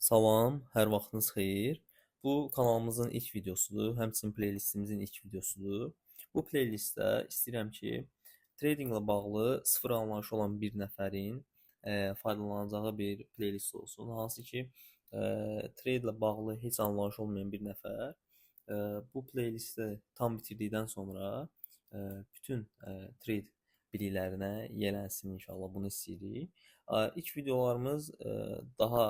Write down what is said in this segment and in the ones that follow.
Salam, hər vaxtınız xeyir. Bu kanalımızın ilk videosudur, həmçinin playlistimizin ilk videosudur. Bu playlistdə istəyirəm ki, tradinglə bağlı sıfır anlayışı olan bir nəfərin faydalanacağı bir playlist olsun. Hansı ki, trade ilə bağlı heç anlayışı olmayan bir nəfər bu playlisti tam bitirdikdən sonra e, bütün trade biliklərinə yiyələnsin inşallah bunu istəyirik. İlk videolarımız daha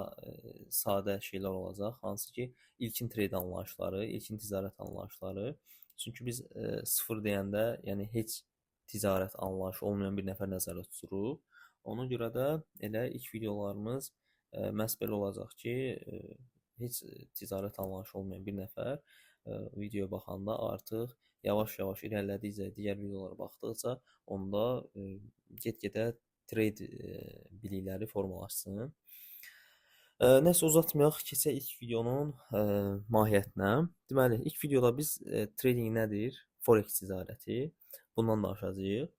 sadə şeylər olacaq. Hansı ki, ilkin trade anlayışları, ilkin ticarət anlayışları. Çünki biz sıfır deyəndə, yəni heç ticarət anlayışı olmayan bir nəfər nəzərdə tuturuq. Ona görə də elə ilk videolarımız məhz belə olacaq ki, heç ticarət anlayışı olmayan bir nəfər videoya baxanda artıq yavaş-yavaş irəlilədikcə, digər videolara baxdıqca onda get-gedə trade bilikləri formalaşsın. Nəsə uzatmayaq, keçək ilk videonun mahiyyətinə. Deməli, ilk videoda biz trading nədir, forex ticarəti bundan danışacağıq.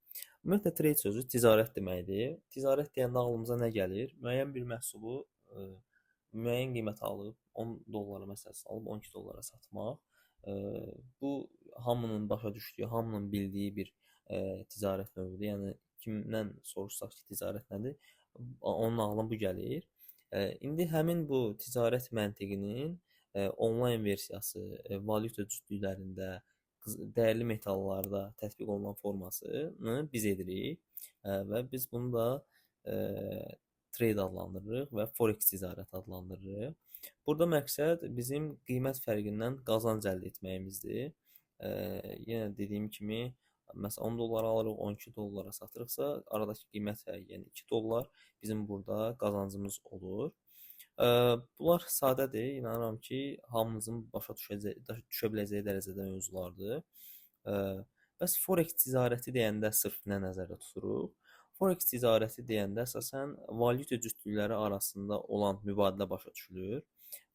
Ümumiyyətlə trade sözü ticarət deməkdir. Ticarət deyəndə ağlımıza nə gəlir? Müəyyən bir məhsulu müəyyən qiymətə alıb 10 dollara məsələn alıb 12 dollara satmaq. Bu hamının başa düşdüyü, hamının bildiyi bir ticarət növüdür. Yəni kimdən soruşsaq ki, ticarət nədir? Onun ağlına bu gəlir. İndi həmin bu ticarət məntiqinin onlayn versiyası valyuta cütlüklərində, dəyərli metallarda tətbiq olunan formasını biz edirik və biz bunu da e, trade adlandırırıq və forex ticarət adlandırırıq. Burada məqsəd bizim qiymət fərqindən qazanc əldə etməyimizdir. Yenə dediyim kimi, məsələn 10 dollara alırıq, 12 dollara satırıqsa, aradakı qiymət fərqi, yəni 2 dollar bizim burada qazancımız olur. Bunlar sadədir. İnanıram ki, hamımızın başa düşə biləcəyi dərəcədə mövzulardır. Bəs forex ticarəti deyəndə sırf nə nəzərdə tuturuq? Forex ticarəti deyəndə əsasən valyuta cütlükləri arasında olan mübadilə başa düşülür.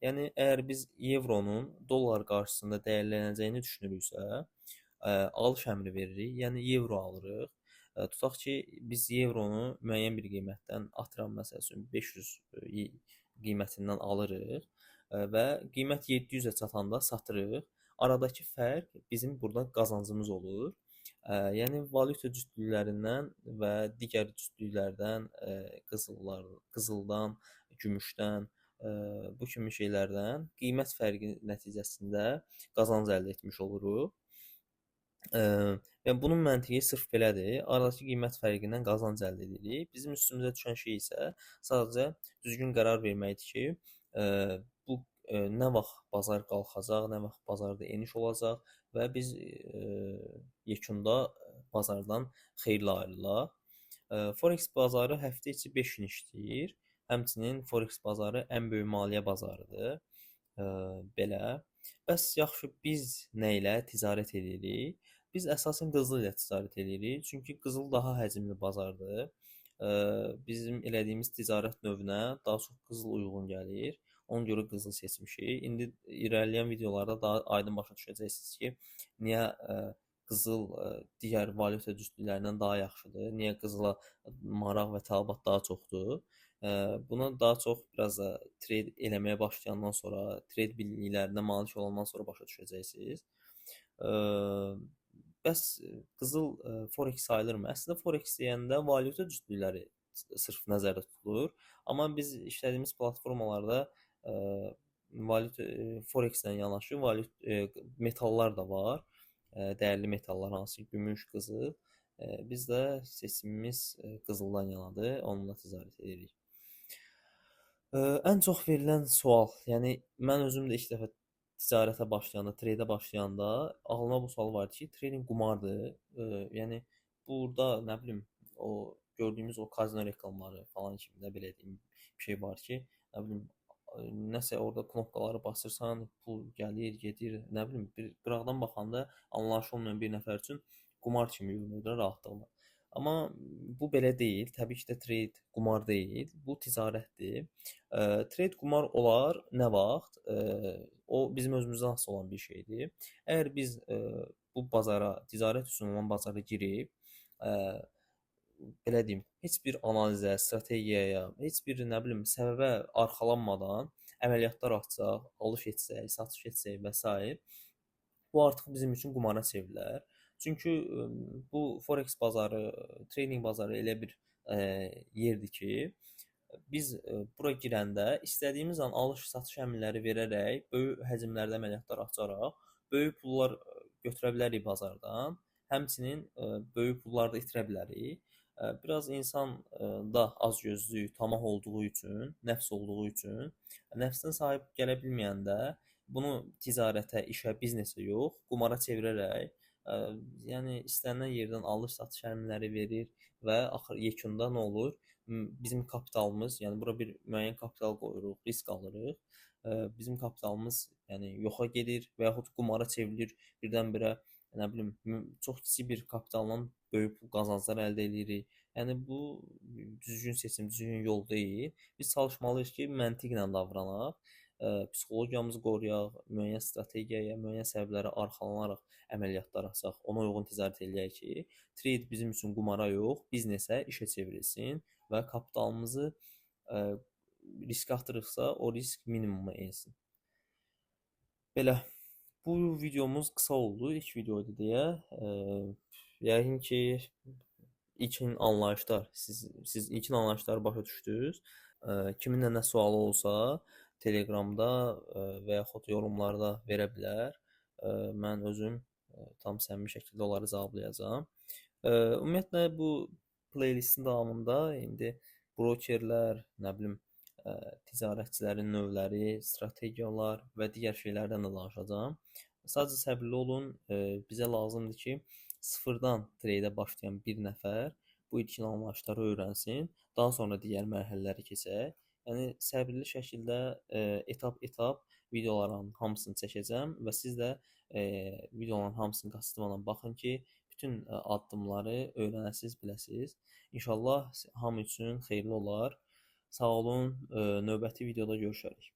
Yəni əgər biz evronun dollar qarşısında dəyərlənəcəyini düşünürüksə, alış əmri veririk. Yəni evro alırıq. Tutaq ki, biz evronu müəyyən bir qiymətdən atıram məsəl üçün 500 qiymətindən alırıq və qiymət 700-ə çatanda satırıq. Aradakı fərq bizim burada qazancımız olur. Yəni valyuta cütlüklərindən və digər cütlüklərdən, qızıldan, gümüşdən, bu kimi şeylərdən qiymət fərqi nəticəsində qazanc əldə etmiş oluruq. Yəni bunun məntiqi sırf belədir. Aradakı qiymət fərqindən qazanc əldə edirik. Bizim üstümüzə düşən şey isə sadəcə düzgün qərar verməkdir ki, bu nə vaxt bazar qalxacaq, nə vaxt bazarda eniş olacaq və biz yekunda bazardan xeyirlə ayrılaq. Forex bazarı həftə içi 5 gün işləyir. Həmçinin Forex bazarı ən böyük maliyyə bazarıdır. Belə. Bəs yaxşı biz nə ilə ticarət edirik? Biz əsasən qızıl ilə ticarət edirik. Çünki qızıl daha həcmli bazardır. Bizim elədiyimiz ticarət növünə daha çox qızıl uyğun gəlir. Ona görə qızıl seçmişik. İndi irəliləyən videolarda daha aydın başa düşəcəksiniz ki, niyə qızıl digər valyuta cütlüklərindən daha yaxşıdır, niyə qızıla maraq və tələbat daha çoxdur. Buna daha çox biraz da trade eləməyə başlayandan sonra, trade biliklərinə malik olandan sonra başa düşəcəksiniz. Bəs qızıl forex sayılırmı? Əslində forex deyəndə valyuta cütlükləri sırf nəzərdə tutulur. Amma biz işlədiyimiz platformalarda valyuta forex-lə yanaşı metallar da var. Dəyərli metallar hansı ki, gümüş, qızıl. Biz də seçimimiz qızıldan yanadır. Onunla ticarət edirik. Ən çox verilən sual, yəni mən özüm də ilk dəfə ticarətə başlayanda, treydə başlayanda ağlıma bu sual vardı ki, trading qumardır. Yəni burada nə bilim o gördüyümüz o kazino reklamları falan kimi də belə deyim bir şey var ki, nə bilim nəsə orada knopkaları basırsan, pul gəlir, gedir, nə bilim bir qıraqdan baxanda anlayışı olmayan bir nəfər üçün qumar kimi görünür rahatlıqla. Amma bu belə deyil. Təbii ki də trade qumar deyil. Bu ticarətdir. Trade qumar olar nə vaxt? O bizim özümüzdən asılı olan bir şeydir. Əgər biz bu bazara, ticarət üçün olan bazara girib, ə, belə deyim, heç bir analizə, strategiyaya, heç bir nə bilim səbəbə arxalanmadan əməliyyatlar açsaq, alış etsək, satış etsək və s. bu artıq bizim üçün qumara çevrilər. Çünki bu forex bazarı, trading bazarı elə bir yerdir ki, biz bura girəndə istədiyimiz an alış-satış əmrləri verərək, böyük həcmlərdə əməliyyatlar açaraq, böyük pullar götürə bilərik bazardan. Həmçinin böyük pullar da itirə bilərik. Biraz insan da azgözlük, tamah olduğu üçün, nəfs olduğu üçün, nəfsinə sahib gələ bilməyəndə bunu ticarətə, işə, biznesə yox, qumara çevirərək, yəni istənilən yerdən alış-satış əmrləri verir və axır yekunda nə olur? Bizim kapitalımız, yəni bura bir müəyyən kapital qoyuruq, risk alırıq. Bizim kapitalımız yəni yoxa gedir və yaxud qumara çevrilir. Birdən-birə nə bilim çox kiçik bir kapitalla böyük qazanclar əldə edirik. Yəni bu düzgün seçim, düzgün yol deyil. Biz çalışmalıyıq ki, məntiqlə davranaq, psixologiyamızı qoruyaq, müəyyən strategiyaya, müəyyən səbəblərə arxalanaraq əməliyyatlar açaq, ona uyğun ticarət eləyək ki, trade bizim üçün qumara yox, biznesə, işə çevrilsin və kapitalımızı riskə atırıqsa, o risk minimuma ensin. Belə, bu videomuz qısa oldu, ilk videoydu deyə. Yəqin ki, ilkin anlayışlar, siz ilkin anlayışları başa düşdünüz. Kiminlə nə sualı olsa, Telegramda və yaxud yorumlarda verə bilər. Mən özüm tam səmimi şəkildə onları cavablayacağam. Ümumiyyətlə, bu playlistin davamında indi brokerlər, nə bilim, ticarətçilərin növləri, strategiyalar və digər şeylərdən də danışacağam. Sadəcə səbirli olun, bizə lazımdır ki, sıfırdan treydə başlayan bir nəfər bu ilkin anlayışları öyrənsin, daha sonra digər mərhələləri keçək. Yəni səbirli şəkildə etap-etap videoların hamısını çəkəcəm və siz də videoların hamısını qaçırmadan baxın ki, bütün addımları öyrənəsiz, biləsiz. İnşallah hamı üçün xeyirli olar. Sağ olun, növbəti videoda görüşərik.